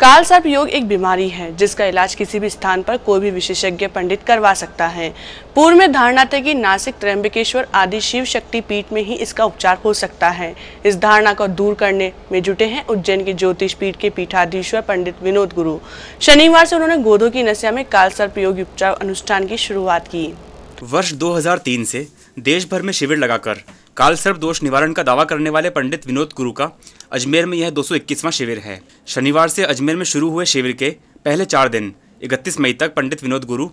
काल सर्प योग एक बीमारी है जिसका इलाज किसी भी स्थान पर कोई भी विशेषज्ञ पंडित करवा सकता है। पूर्व में धारणा थी कि नासिक त्र्यंबकेश्वर आदि शिव शक्ति पीठ में ही इसका उपचार हो सकता है। इस धारणा को दूर करने में जुटे हैं उज्जैन के ज्योतिष पीठ के पीठाधीश्वर पंडित विनोद गुरु। शनिवार से उन्होंने गोदों की नसिया में काल सर्प योग उपचार अनुष्ठान की शुरुआत की। वर्ष 2003 से देश भर में शिविर लगाकर काल सर्प दोष निवारण का दावा करने वाले पंडित विनोद गुरु का अजमेर में यह 221वां शिविर है। शनिवार से अजमेर में शुरू हुए शिविर के पहले 4 दिन 31 मई तक पंडित विनोद गुरु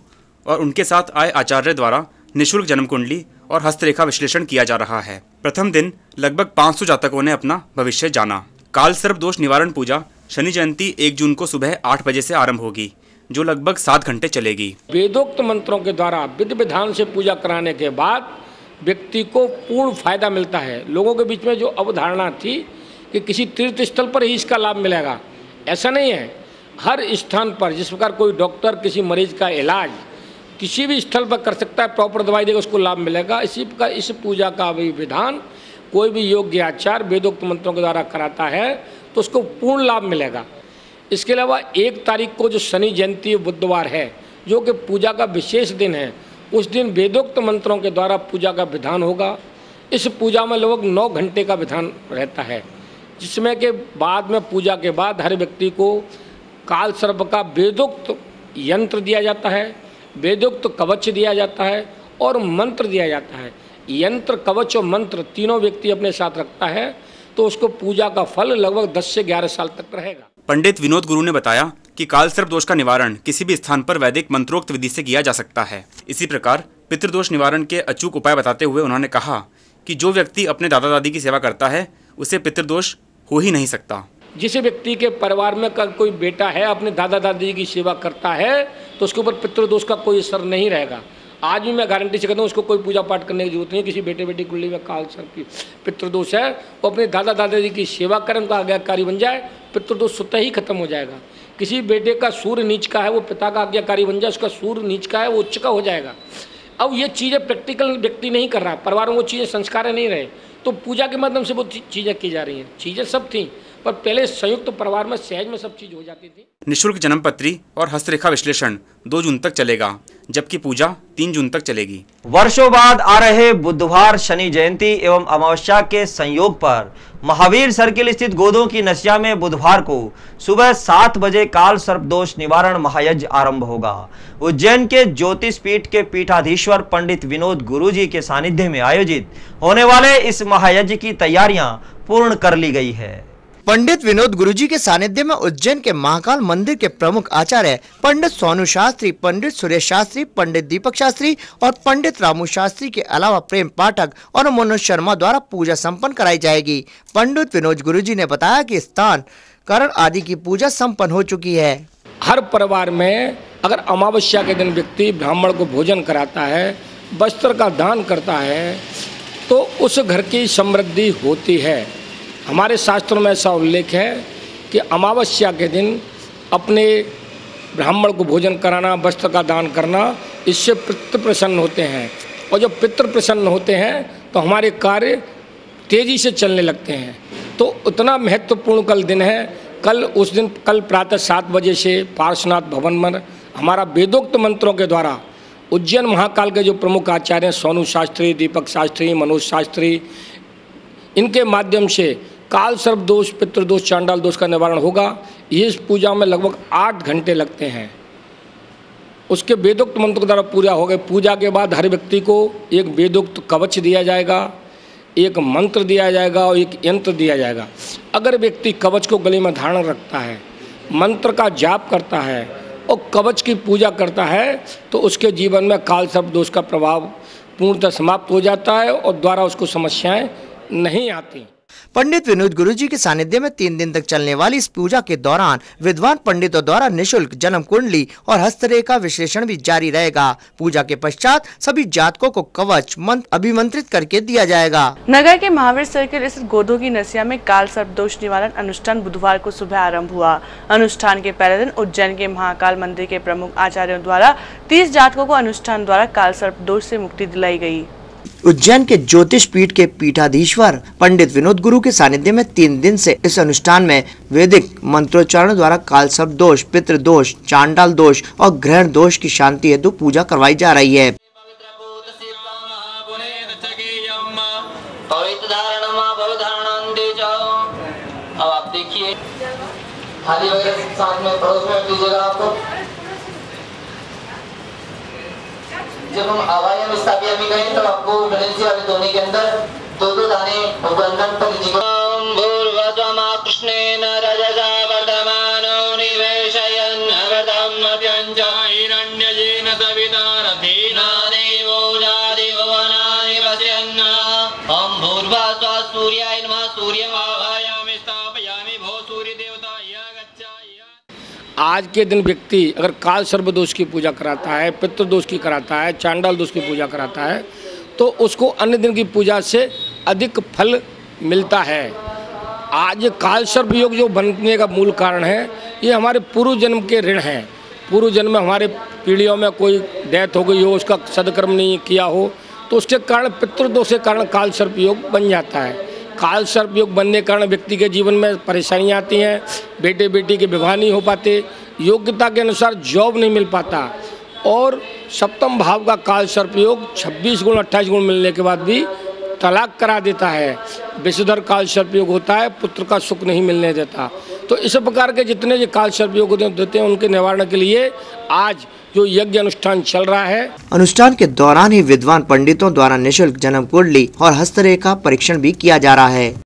और उनके साथ आए आचार्य द्वारा निःशुल्क जन्म कुंडली और हस्तरेखा विश्लेषण किया जा रहा है। प्रथम दिन लगभग 500 जातकों ने अपना भविष्य जाना। काल सर्प दोष निवारण पूजा शनि जयंती 1 जून को सुबह 8 बजे से आरंभ होगी, जो लगभग 7 घंटे चलेगी। वेदोक्त मंत्रों के द्वारा विधि विधान से पूजा कराने के बाद व्यक्ति को पूर्ण फायदा मिलता है। लोगों के बीच में जो अवधारणा थी कि किसी तीर्थ स्थल पर ही इसका लाभ मिलेगा, ऐसा नहीं है। हर स्थान पर जिस प्रकार कोई डॉक्टर किसी मरीज का इलाज किसी भी स्थल पर कर सकता है, प्रॉपर दवाई देगा उसको लाभ मिलेगा, इसी प्रकार इस पूजा का भी विधान कोई भी योग्य आचार वेदोक्त मंत्रों के द्वारा कराता है तो उसको पूर्ण लाभ मिलेगा। इसके अलावा 1 तारीख को जो शनि जयंती बुधवार है, जो कि पूजा का विशेष दिन है, उस दिन वेदोक्त मंत्रों के द्वारा पूजा का विधान होगा। इस पूजा में लगभग 9 घंटे का विधान रहता है, जिसमें के बाद में पूजा के बाद हर व्यक्ति को काल सर्प का वेदोक्त यंत्र दिया जाता है, वेदोक्त कवच दिया जाता है और मंत्र दिया जाता है। यंत्र, कवच और मंत्र तीनों व्यक्ति अपने साथ रखता है तो उसको पूजा का फल लगभग 10 से 11 साल तक रहेगा। पंडित विनोद गुरु ने बताया कि काल सर्प दोष का निवारण किसी भी स्थान पर वैदिक मंत्रोक्त विधि से किया जा सकता है। इसी प्रकार पितृदोष निवारण के अचूक उपाय बताते हुए उन्होंने कहा कि जो व्यक्ति अपने दादा दादी की सेवा करता है उसे पितृदोष हो ही नहीं सकता। जिस व्यक्ति के परिवार में कोई बेटा है अपने दादा दादी की सेवा करता है तो उसके ऊपर पितृदोष का कोई असर नहीं रहेगा। आज भी मैं गारंटी से कहता हूँ उसको कोई पूजा पाठ करने की जरूरत नहीं। किसी बेटे बेटी कुंडली में काल सर्प की पितृदोष है, वो अपने दादा दादाजी की सेवा करें, उनका आज्ञाकारी बन जाए, पितृदोष स्वतः ही खत्म हो जाएगा। किसी बेटे का सूर्य नीच का है, वो पिता का आज्ञाकारी बन जाए, उसका सूर्य नीच का है, वो उच्च का हो जाएगा। अब ये चीज़ें प्रैक्टिकल व्यक्ति नहीं कर रहा, परिवार में वो चीज़ें संस्कार नहीं रहे, तो पूजा के माध्यम से वो चीज़ें की जा रही हैं। चीज़ें सब थी पर पहले संयुक्त परिवार में सहज में सब चीज़ हो जाती थी। निःशुल्क जन्मपत्री और हस्तरेखा विश्लेषण 2 जून तक चलेगा, जबकि पूजा 3 जून तक चलेगी। वर्षों बाद आ रहे बुधवार शनि जयंती एवं अमावस्या के संयोग पर महावीर सर्किल स्थित गोदों की नसिया में बुधवार को सुबह 7 बजे काल सर्प दोष निवारण महायज्ञ आरंभ होगा। उज्जैन के ज्योतिष पीठ के पीठाधीश्वर पंडित विनोद गुरु जी के सानिध्य में आयोजित होने वाले इस महायज्ञ की तैयारियां पूर्ण कर ली गई है। पंडित विनोद गुरुजी के सानिध्य में उज्जैन के महाकाल मंदिर के प्रमुख आचार्य पंडित सोनू शास्त्री, पंडित सुरेश शास्त्री, पंडित दीपक शास्त्री और पंडित रामू शास्त्री के अलावा प्रेम पाठक और मनोज शर्मा द्वारा पूजा संपन्न कराई जाएगी। पंडित विनोद गुरुजी ने बताया कि स्नान करण आदि की पूजा संपन्न हो चुकी है। हर परिवार में अगर अमावस्या के दिन व्यक्ति ब्राह्मण को भोजन कराता है, वस्त्र का दान करता है, तो उस घर की समृद्धि होती है। हमारे शास्त्रों में ऐसा उल्लेख है कि अमावस्या के दिन अपने ब्राह्मण को भोजन कराना, वस्त्र का दान करना, इससे पितृ प्रसन्न होते हैं और जब पितृ प्रसन्न होते हैं तो हमारे कार्य तेजी से चलने लगते हैं। तो उतना महत्वपूर्ण कल दिन है। कल प्रातः 7 बजे से पार्श्वनाथ भवन में हमारा वेदोक्त मंत्रों के द्वारा उज्जैन महाकाल के जो प्रमुख आचार्य हैं, सोनू शास्त्री, दीपक शास्त्री, मनोज शास्त्री, इनके माध्यम से काल सर्प दोष, पितृदोष, चांडाल दोष का निवारण होगा। ये इस पूजा में लगभग 8 घंटे लगते हैं। उसके वेदोक्त मंत्र के द्वारा पूजा हो गए। पूजा के बाद हर व्यक्ति को एक वेदोक्त कवच दिया जाएगा, एक मंत्र दिया जाएगा और एक यंत्र दिया जाएगा। अगर व्यक्ति कवच को गले में धारण रखता है, मंत्र का जाप करता है और कवच की पूजा करता है तो उसके जीवन में काल सर्प दोष का प्रभाव पूर्णतः समाप्त हो जाता है और द्वारा उसको समस्याएं नहीं आती। पंडित विनोद गुरुजी के सानिध्य में 3 दिन तक चलने वाली इस पूजा के दौरान विद्वान पंडितों द्वारा निःशुल्क जन्म कुंडली और हस्तरेखा विश्लेषण भी जारी रहेगा। पूजा के पश्चात सभी जातकों को कवच मंत्र अभिमंत्रित करके दिया जाएगा। नगर के महावीर सर्किल स्थित गोदों की नसिया में काल सर्प दोष निवारण अनुष्ठान बुधवार को सुबह आरंभ हुआ। अनुष्ठान के पहले दिन उज्जैन के महाकाल मंदिर के प्रमुख आचार्यों द्वारा 30 जातकों को अनुष्ठान द्वारा काल सर्प दोष से मुक्ति दिलाई गई। उज्जैन के ज्योतिष पीठ के पीठाधीश्वर पंडित विनोद गुरु के सानिध्य में 3 दिन से इस अनुष्ठान में वैदिक मंत्रोच्चारण द्वारा कालसर्प दोष, पितृ दोष, चांडाल दोष और ग्रहण दोष की शांति हेतु पूजा करवाई जा रही है। अब आप देखिए थाली वगैरह साथ में पड़ोस में दीजिएगा आपको। जब हम आवाया में स्थापिया भी गए तो आपको गणेश जी वाले दोने के अंदर 2-2 दाने बंधन पर लीजिएगा। भूर्वत्वमा कृष्णेन रजसा वर्धमानो निवेशयन् अवदम्मत्यञ्च हिरण्यजेन सविता रथेना देवो जाति भुवनानि पश्यन्। ॐ भूर्भुवः सूर्याय नमः। सूर्यमावायामि स्थापयामि भो सूर्य देवता यगच्छ। आज के दिन व्यक्ति अगर काल सर्प दोष की पूजा कराता है, पितृ दोष की कराता है, चांडाल दोष की पूजा कराता है तो उसको अन्य दिन की पूजा से अधिक फल मिलता है। आज काल सर्प योग जो बनने का मूल कारण है ये हमारे पूर्व जन्म के ऋण हैं। पूर्व जन्म में हमारे पीढ़ियों में कोई डेथ हो गई हो, उसका सदकर्म नहीं किया हो तो उसके कारण पितृ दोष के कारण काल सर्प योग बन जाता है। काल सर्प योग बनने के कारण व्यक्ति के जीवन में परेशानियां आती हैं, बेटे बेटी के विवाह नहीं हो पाते, योग्यता के अनुसार जॉब नहीं मिल पाता और सप्तम भाव का काल सर्प योग 26 गुण 28 गुण मिलने के बाद भी तलाक करा देता है। विषधर काल सर्प योग होता है, पुत्र का सुख नहीं मिलने देता। तो इस प्रकार के जितने जो काल सर्प योग होते हैं उनके निवारण के लिए आज जो यज्ञ अनुष्ठान चल रहा है। अनुष्ठान के दौरान ही विद्वान पंडितों द्वारा निःशुल्क जन्म कुंडली और हस्तरेखा परीक्षण भी किया जा रहा है।